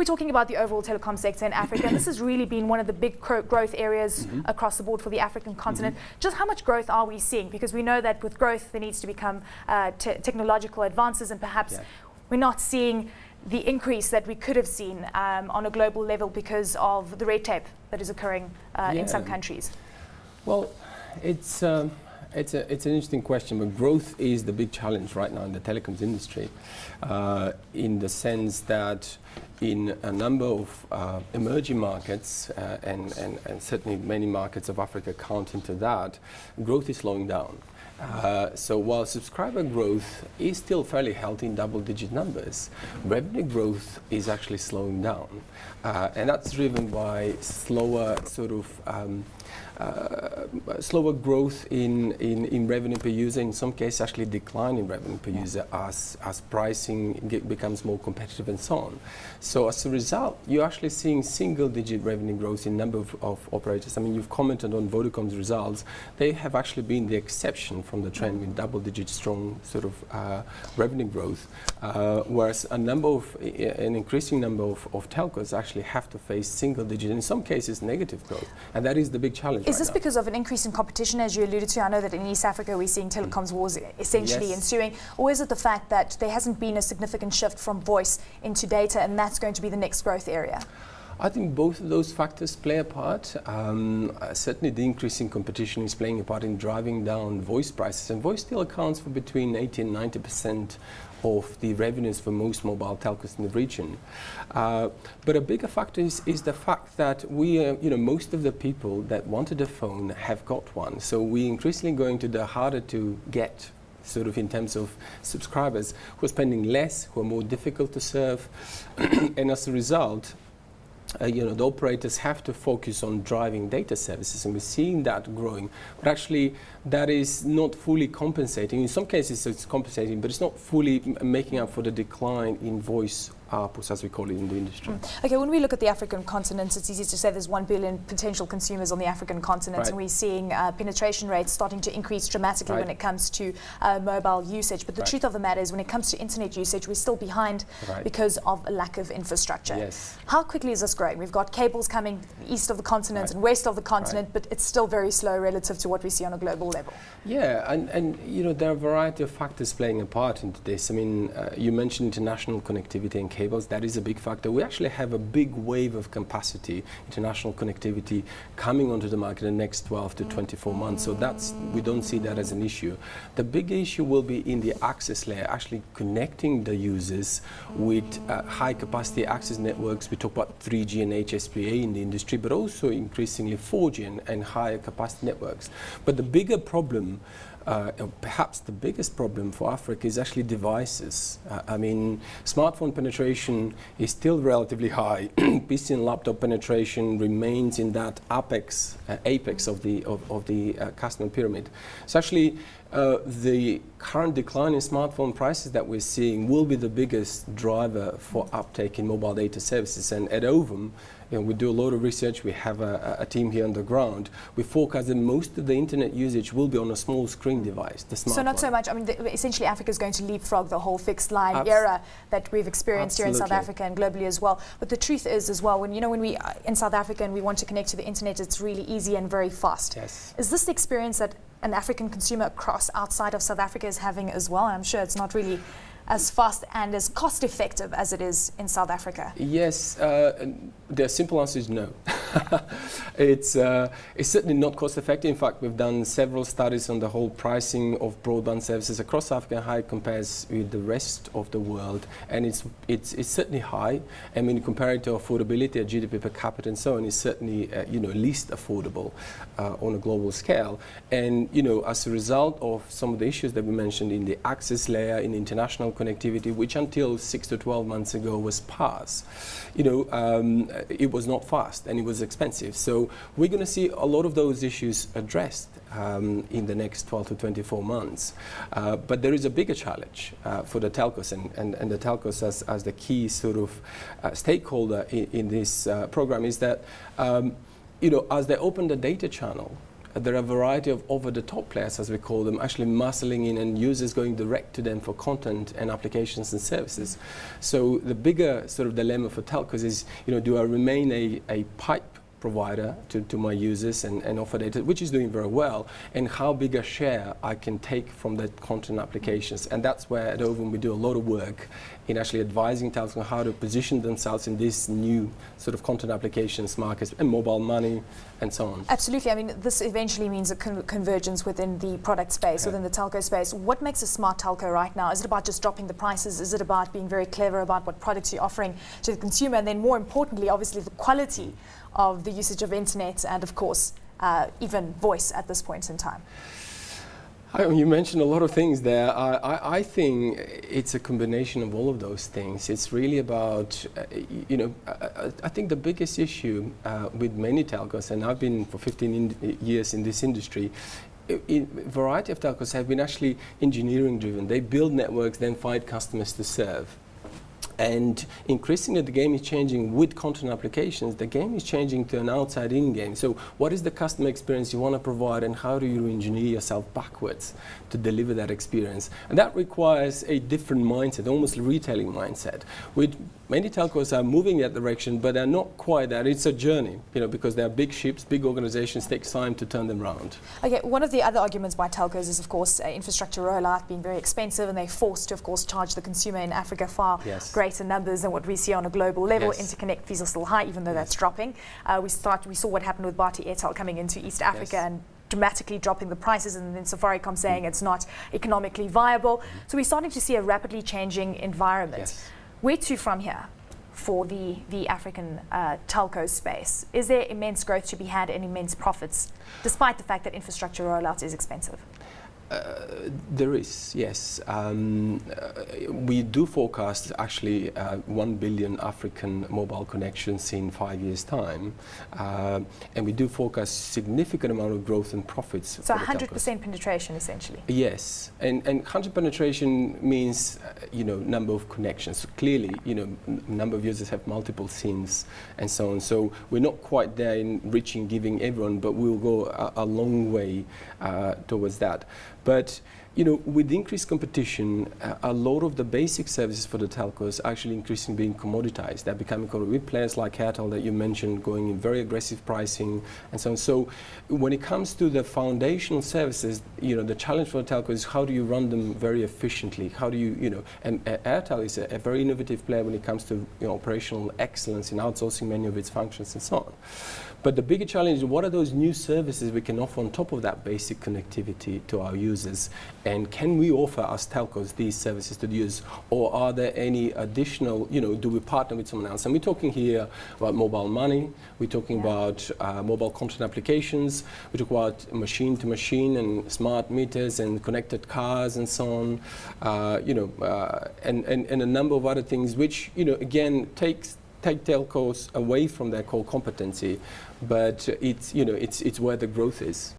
we're talking about the overall telecom sector in Africa, and this has really been one of the big growth areas across the board for the African continent. Just how much growth are we seeing? Because we know that with growth there needs to become technological advances, and perhaps we're not seeing the increase that we could have seen on a global level because of the red tape that is occurring in some countries. Well, it's an interesting question, but growth is the big challenge right now in the telecoms industry, in the sense that in a number of emerging markets, and certainly many markets of Africa count into that, growth is slowing down. So while subscriber growth is still fairly healthy in double-digit numbers, revenue growth is actually slowing down. And that's driven by slower slower growth in revenue per user, in some cases actually decline in revenue per user as pricing becomes more competitive and so on. So as a result, you're actually seeing single-digit revenue growth in number of operators. I mean, you've commented on Vodacom's results. They have actually been the exception from the trend with double-digit strong revenue growth, whereas an increasing number of telcos actually have to face single-digit, in some cases negative growth, and that is the big challenge. Is this because of an increase in competition, as you alluded to? I know that in East Africa we're seeing telecoms wars essentially ensuing, or is it the fact that there hasn't been a significant shift from voice into data, and that's going to be the next growth area? I think both of those factors play a part. Certainly the increasing competition is playing a part in driving down voice prices, and voice still accounts for between 80 and 90% of the revenues for most mobile telcos in the region. But a bigger factor is the fact that most of the people that wanted a phone have got one. So we're increasingly going to the harder to get in terms of subscribers who are spending less, who are more difficult to serve, and as a result, the operators have to focus on driving data services, and we're seeing that growing. But actually, that is not fully compensating. In some cases, it's compensating, but it's not fully making up for the decline in voice ARPUs, as we call it in the industry. Okay, when we look at the African continent, it's easy to say there's 1 billion potential consumers on the African continent, and we're seeing penetration rates starting to increase dramatically when it comes to mobile usage. But the truth of the matter is, when it comes to internet usage, we're still behind because of a lack of infrastructure. Yes. How quickly is this growing? We've got cables coming east of the continent and west of the continent, but it's still very slow relative to what we see on a global level. Yeah, and there are a variety of factors playing a part into this. I mean, you mentioned international connectivity and cables. That is a big factor. We actually have a big wave of capacity, international connectivity, coming onto the market in the next 12 to 24 months. So we don't see that as an issue. The big issue will be in the access layer, actually connecting the users with high capacity access networks. We talk about 3G and HSPA in the industry, but also increasingly 4G and higher capacity networks. But the bigger problem, perhaps the biggest problem for Africa, is actually devices. I mean, smartphone penetration is still relatively high. PC and laptop penetration remains in that apex of the customer pyramid. So actually, the current decline in smartphone prices that we're seeing will be the biggest driver for uptake in mobile data services. And at Ovum, we do a lot of research. We have a team here on the ground. We forecast that most of the internet usage will be on a small screen device, the smartphone. So not so much, I mean, essentially Africa is going to leapfrog the whole fixed line era that we've experienced here in South Africa and globally as well. But the truth is as well, when we in South Africa and we want to connect to the internet, it's really easy and very fast. Yes. Is this the experience that an African consumer outside of South Africa is having as well? I'm sure it's not really as fast and as cost effective as it is in South Africa. Yes, the simple answer is no. It's certainly not cost effective. In fact, we've done several studies on the whole pricing of broadband services across Africa and how it compares with the rest of the world, and it's certainly high. And when you compare it to affordability, GDP per capita and so on, it's certainly least affordable on a global scale. And as a result of some of the issues that we mentioned in the access layer, in international connectivity, which until 6 to 12 months ago was sparse, it was not fast and it was expensive. So we're going to see a lot of those issues addressed in the next 12 to 24 months. But there is a bigger challenge for the telcos and the telcos as the key stakeholder in this program, is that as they open the data channel, there are a variety of over-the-top players, as we call them, actually muscling in and users going direct to them for content and applications and services. So the bigger sort of dilemma for telcos is, do I remain a pipe provider to my users and offer data, which is doing very well, and how big a share I can take from the content applications. And that's where at Ovum we do a lot of work in actually advising telcos on how to position themselves in this new sort of content applications markets and mobile money and so on. Absolutely. I mean, this eventually means a convergence within the product space, within the telco space. What makes a smart telco right now? Is it about just dropping the prices? Is it about being very clever about what products you're offering to the consumer? And then more importantly, obviously, the quality of the usage of internet and, of course, even voice at this point in time? You mentioned a lot of things there. I think it's a combination of all of those things. It's really about, I think the biggest issue with many telcos, and I've been for 15 years in this industry, a variety of telcos have been actually engineering driven. They build networks, then find customers to serve. And increasingly the game is changing with content applications. The game is changing to an outside-in game. So what is the customer experience you want to provide, and how do you engineer yourself backwards to deliver that experience? And that requires a different mindset, almost a retailing mindset. With many telcos are moving that direction, but they're not quite there. It's a journey, because they're big ships, big organizations, takes time to turn them around. Okay, one of the other arguments by telcos is, of course, infrastructure rollout being very expensive, and they're forced to, of course, charge the consumer in Africa far greater numbers than what we see on a global level. Interconnect fees are still high, even though that's dropping. We saw what happened with Bharti Airtel coming into East Africa and dramatically dropping the prices, and then Safaricom saying it's not economically viable. So we're starting to see a rapidly changing environment. Where to from here for the African telco space? Is there immense growth to be had and immense profits, despite the fact that infrastructure rollout is expensive? There is, yes. We do forecast actually 1 billion African mobile connections in 5 years' time, and we do forecast significant amount of growth and profits. So 100% penetration, essentially. Yes, and 100% penetration means number of connections. Clearly, number of users have multiple SIMs and so on. So we're not quite there in reaching, giving everyone, but we'll go a long way towards that. But with increased competition, a lot of the basic services for the telcos are actually increasingly being commoditized. They're becoming with players like Airtel that you mentioned going in very aggressive pricing and so on. So when it comes to the foundational services, the challenge for the telco is how do you run them very efficiently? How do you, and Airtel is a very innovative player when it comes to operational excellence in outsourcing many of its functions and so on. But the bigger challenge is what are those new services we can offer on top of that basic connectivity to our users? And can we offer as telcos these services to the users? Or are there any additional, do we partner with someone else? And we're talking here about mobile money. We're talking about mobile content applications. We talk about machine to machine and smart meters and connected cars and so on. And a number of other things which, again, take telcos away from their core competency, but it's where the growth is.